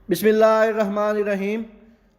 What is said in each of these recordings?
बिस्मिल्लाहिर्रहमानिर्रहीम।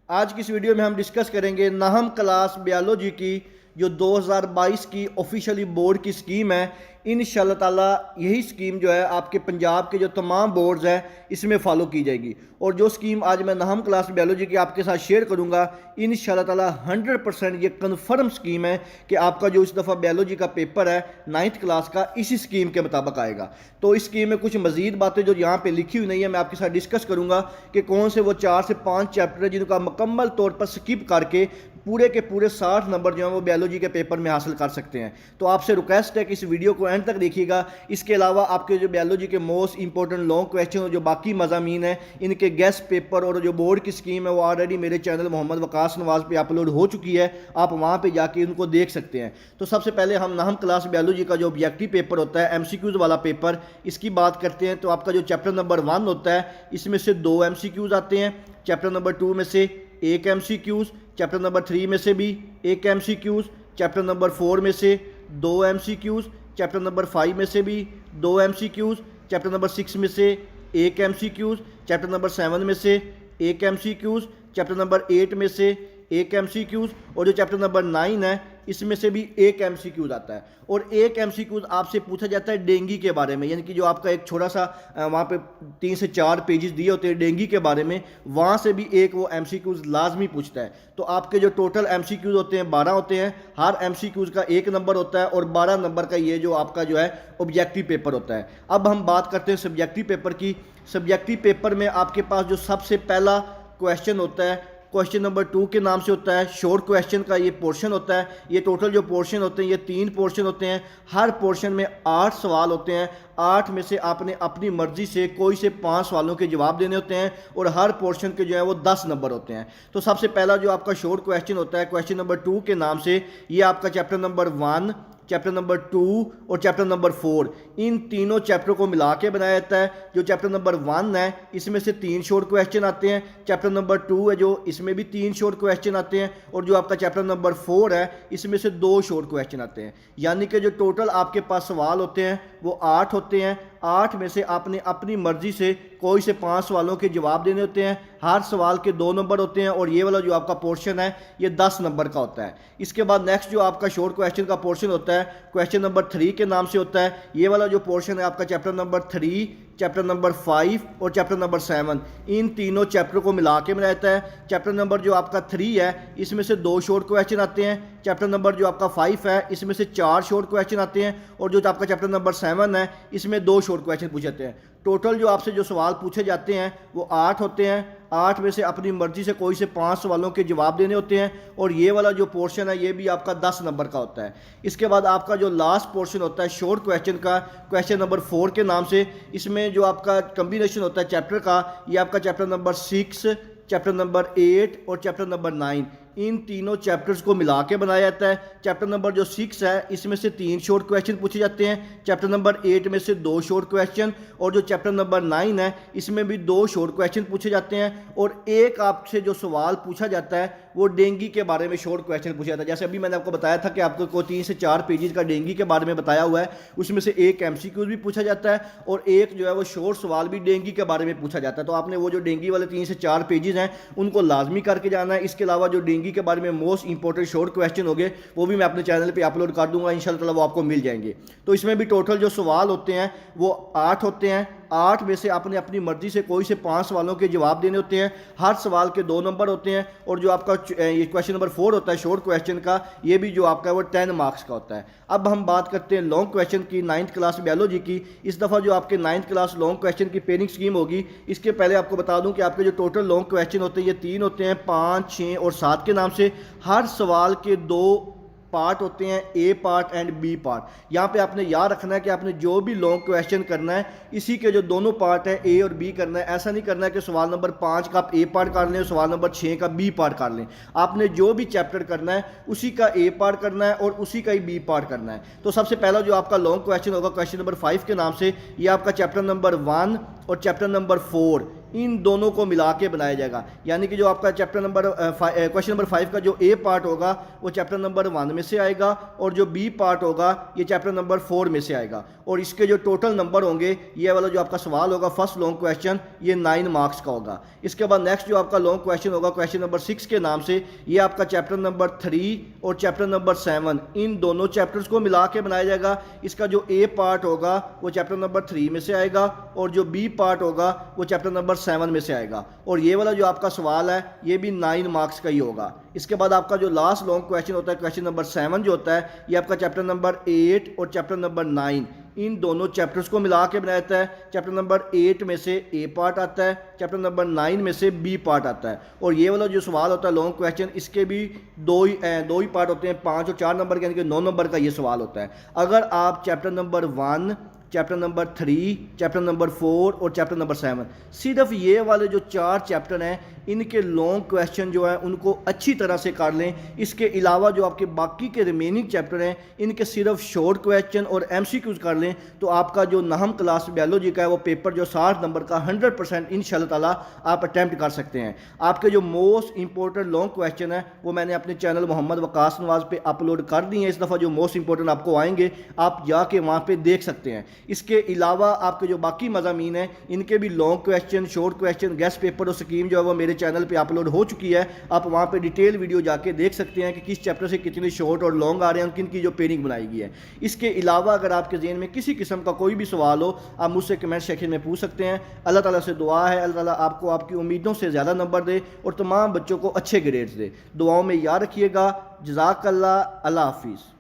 आज की इस वीडियो में हम डिस्कस करेंगे नहम क्लास बायोलॉजी की जो 2022 की ऑफिशियली बोर्ड की स्कीम है। इंशाल्लाह ताला यही स्कीम जो है आपके पंजाब के जो तमाम बोर्ड्स हैं इसमें फ़ॉलो की जाएगी। और जो स्कीम आज मैं नहम क्लास बायोलॉजी की आपके साथ शेयर करूंगा इंशाल्लाह ताला 100% ये कन्फर्म स्कीम है कि आपका जो इस दफ़ा बायोलॉजी का पेपर है 9th क्लास का इसी स्कीम के मुताबिक आएगा। तो इस स्कीम में कुछ मजीद बातें जो यहाँ पे लिखी हुई नहीं है मैं आपके साथ डिस्कस करूंगा कि कौन से वो 4 से 5 चैप्टर है जिनका मुकम्मल तौर पर स्किप करके पूरे के पूरे 60 नंबर जो है वो बायोलॉजी के पेपर में हासिल कर सकते हैं। तो आपसे रिक्वेस्ट है कि इस वीडियो को एंड तक देखिएगा। इसके अलावा आपके जो बायोलॉजी के मोस्ट इंपॉर्टेंट लॉन्ग क्वेश्चन और जो बाकी मज़ामीन हैं इनके गेस्ट पेपर और जो बोर्ड की स्कीम है वो ऑलरेडी मेरे चैनल मोहम्मद वकास नवाज पे अपलोड हो चुकी है, आप वहाँ पर जाके उनको देख सकते हैं। तो सबसे पहले हम नहम क्लास बायोलॉजी का जो ऑब्जेक्टिव पेपर होता है MCQs वाला पेपर, इसकी बात करते हैं। तो आपका जो चैप्टर नंबर 1 होता है इसमें से 2 MCQs आते हैं, चैप्टर नंबर 2 में से 1 MCQs, चैप्टर नंबर 3 में से भी 1 MCQs, चैप्टर नंबर 4 में से 2 MCQs, चैप्टर नंबर 5 में से भी 2 MCQs, चैप्टर नंबर 6 में से 1 MCQs, चैप्टर नंबर 7 में से 1 MCQs, चैप्टर नंबर 8 में से 1 MCQs और जो चैप्टर नंबर 9 है इसमें से भी 1 MCQs आता है। और 1 MCQs आपसे पूछा जाता है डेंगू के बारे में, यानी कि जो आपका एक छोटा सा वहाँ पे 3 से 4 पेजेस दिए होते हैं डेंगू के बारे में, वहाँ से भी एक वो MCQs लाजमी पूछता है। तो आपके जो टोटल MCQs होते हैं 12 होते हैं, हर MCQs का 1 नंबर होता है और 12 नंबर का ये जो आपका जो है ऑब्जेक्टिव पेपर होता है। अब हम बात करते हैं सब्जेक्टिव पेपर की। सब्जेक्टिव पेपर में आपके पास जो सबसे पहला क्वेश्चन होता है क्वेश्चन नंबर 2 के नाम से होता है, शॉर्ट क्वेश्चन का ये पोर्शन होता है। ये टोटल जो पोर्शन होते हैं ये 3 पोर्शन होते हैं, हर पोर्शन में 8 सवाल होते हैं। 8 में से आपने अपनी मर्जी से कोई से 5 सवालों के जवाब देने होते हैं और हर पोर्शन के जो है वो 10 नंबर होते हैं। तो सबसे पहला जो आपका शॉर्ट क्वेश्चन होता है क्वेश्चन नंबर 2 के नाम से, ये आपका चैप्टर नंबर 1, चैप्टर नंबर 2 और चैप्टर नंबर 4 इन तीनों चैप्टरों को मिला के बनाया जाता है। जो चैप्टर नंबर 1 है इसमें से 3 शॉर्ट क्वेश्चन आते हैं, चैप्टर नंबर 2 है जो इसमें भी 3 शॉर्ट क्वेश्चन आते हैं और जो आपका चैप्टर नंबर 4 है इसमें से 2 शॉर्ट क्वेश्चन आते हैं। यानी कि जो टोटल आपके पास सवाल होते हैं वो 8 होते हैं। 8 में से आपने अपनी मर्जी से कोई से 5 सवालों के जवाब देने होते हैं, हर सवाल के 2 नंबर होते हैं और ये वाला जो आपका पोर्शन है ये 10 नंबर का होता है। इसके बाद नेक्स्ट जो आपका शॉर्ट क्वेश्चन का पोर्शन होता है क्वेश्चन नंबर 3 के नाम से होता है। ये वाला जो पोर्शन है आपका चैप्टर नंबर 3, चैप्टर नंबर 5 और चैप्टर नंबर 7 इन तीनों चैप्टर को मिला के बनाया जाता है। चैप्टर नंबर जो आपका 3 है इसमें से 2 शॉर्ट क्वेश्चन आते हैं, चैप्टर नंबर जो आपका 5 है इसमें से 4 शॉर्ट क्वेश्चन आते हैं और जो आपका चैप्टर नंबर 7 है इसमें 2 शॉर्ट क्वेश्चन पूछे जाते हैं। टोटल जो आपसे जो सवाल पूछे जाते हैं वो 8 होते हैं। 8 में से अपनी मर्जी से कोई से 5 सवालों के जवाब देने होते हैं और ये वाला जो पोर्शन है ये भी आपका 10 नंबर का होता है। इसके बाद आपका जो लास्ट पोर्शन होता है शॉर्ट क्वेश्चन का क्वेश्चन नंबर 4 के नाम से, इसमें जो आपका कम्बिनेशन होता है चैप्टर का, ये आपका चैप्टर नंबर 6, चैप्टर नंबर 8 और चैप्टर नंबर 9 इन तीनों चैप्टर्स को मिला के बनाया जाता है। चैप्टर नंबर जो 6 है इसमें से 3 शॉर्ट क्वेश्चन पूछे जाते हैं, चैप्टर नंबर 8 में से 2 शॉर्ट क्वेश्चन और जो चैप्टर नंबर 9 है इसमें भी 2 शॉर्ट क्वेश्चन पूछे जाते हैं और एक आपसे जो सवाल पूछा जाता है वो डेंगू के बारे में शॉर्ट क्वेश्चन पूछा जाता है। जैसे अभी मैंने आपको बताया था कि आपको को 3 से 4 पेजेस का डेंगू के बारे में बताया हुआ है, उसमें से एक MCQs भी पूछा जाता है और एक जो है वो शॉर्ट सवाल भी डेंगू के बारे में पूछा जाता है। तो आपने वो जो डेंगू वाले 3 से 4 पेजेस हैं उनको लाजमी करके जाना है। इसके अलावा जो डेंगू के बारे में मोस्ट इंपॉर्टेंट शॉर्ट क्वेश्चन हो गए वो भी मैं अपने चैनल पे अपलोड कर दूंगा, इंशाल्लाह ताला वो आपको मिल जाएंगे। तो इसमें भी टोटल जो सवाल होते हैं वो 8 होते हैं। 8 में से आपने अपनी मर्जी से कोई से 5 सवालों के जवाब देने होते हैं, हर सवाल के 2 नंबर होते हैं और जो आपका ये क्वेश्चन नंबर 4 होता है शॉर्ट क्वेश्चन का, ये भी जो आपका वो 10 मार्क्स का होता है। अब हम बात करते हैं लॉन्ग क्वेश्चन की 9th क्लास बायोलॉजी की। इस दफ़ा जो आपके 9th क्लास लॉन्ग क्वेश्चन की पेनिंग स्कीम होगी, इसके पहले आपको बता दूं कि आपके जो टोटल लॉन्ग क्वेश्चन होते हैं ये 3 होते हैं, 5, 6 और 7 के नाम से। हर सवाल के 2 पार्ट होते हैं, ए पार्ट एंड बी पार्ट। यहाँ पे आपने याद रखना है कि आपने जो भी लॉन्ग क्वेश्चन करना है इसी के जो दोनों पार्ट है ए और बी करना है। ऐसा नहीं करना है कि सवाल नंबर 5 का आप ए पार्ट कर लें और सवाल नंबर 6 का बी पार्ट कर लें। आपने जो भी चैप्टर करना है उसी का ए पार्ट करना है और उसी का ही बी पार्ट करना है। तो सबसे पहला जो आपका लॉन्ग क्वेश्चन होगा क्वेश्चन नंबर 5 के नाम से, ये आपका चैप्टर नंबर 1 और चैप्टर नंबर 4 इन दोनों को मिला के बनाया जाएगा। यानी कि जो आपका चैप्टर नंबर क्वेश्चन नंबर 5 का जो ए पार्ट होगा वो चैप्टर नंबर 1 में से आएगा, और जो बी पार्ट होगा ये चैप्टर नंबर 4 में से आएगा। और इसके जो टोटल नंबर होंगे, ये वाला जो आपका सवाल होगा फर्स्ट लॉन्ग क्वेश्चन, ये 9 मार्क्स का होगा। इसके बाद नेक्स्ट जो आपका लॉन्ग क्वेश्चन होगा क्वेश्चन नंबर 6 के नाम से, ये आपका चैप्टर नंबर 3 और चैप्टर नंबर 7 इन दोनों चैप्टर्स को मिला के बनाया जाएगा। इसका जो ए पार्ट होगा वो चैप्टर नंबर 3 में से आएगा, और जो बी पार्ट होगा वो चैप्टर नंबर 7 में से आएगा। और ये वाला जो आपका सवाल है ये भी 9 मार्क्स का ही होगा। इसके बाद आपका जो लास्ट लॉन्ग क्वेश्चन होता है क्वेश्चन नंबर 7 जो होता है, ये आपका चैप्टर नंबर 8 और चैप्टर नंबर 9 इन दोनों चैप्टर्स को मिला के बनाया जाता है। चैप्टर नंबर 8 में से ए पार्ट आता है, चैप्टर नंबर 9 में से बी पार्ट आता है। और ये वाला जो सवाल होता है लॉन्ग क्वेश्चन, इसके भी दो ही पार्ट होते हैं, 5 और 4 नंबर के, यानी कि 9 नंबर का ये सवाल होता है। अगर आप chapter number 1, chapter number 3, chapter number 4 और चैप्टर नंबर 7 सिर्फ ये वाले जो 4 चैप्टर हैं इनके लॉन्ग क्वेश्चन जो है उनको अच्छी तरह से कर लें। इसके अलावा जो आपके बाकी के रिमेनिंग चैप्टर हैं इनके सिर्फ शॉर्ट क्वेश्चन और एमसीक्यूज कर लें, तो आपका जो नाहम क्लास बायोलॉजी का है वो पेपर जो 60 नंबर का 100% इंशाल्लाह ताला आप अटैम्प्ट कर सकते हैं। आपके जो मोस्ट इंपॉर्टेंट लॉन्ग क्वेश्चन है वो मैंने अपने चैनल मोहम्मद वकास नवाज पे अपलोड कर दिए हैं। इस दफ़ा जो मोस्ट इंपॉर्टेंट आपको आएंगे आप जाके वहाँ पे देख सकते हैं। इसके अलावा आपके जो बाकी मज़ामीन हैं इनके भी long question, short question, guest paper और स्कीम जो है वो मेरे चैनल पे अपलोड हो चुकी है। आप वहाँ पे डिटेल वीडियो जाके देख सकते हैं कि किस चैप्टर से कितने शॉर्ट और लॉन्ग आ रहे हैं, किन की जो पेयरिंग बनाई गई है। इसके अलावा अगर आपके ज़हन में किसी किस्म का कोई भी सवाल हो आप मुझसे कमेंट सेक्शन में पूछ सकते हैं। अल्लाह ताला से दुआ है अल्लाह ताला आपको आपकी उम्मीदों से ज़्यादा नंबर दे और तमाम बच्चों को अच्छे ग्रेड्स दे। दुआओं में याद रखिएगा। जज़ाकल्लाह। अल्लाह हाफिज़।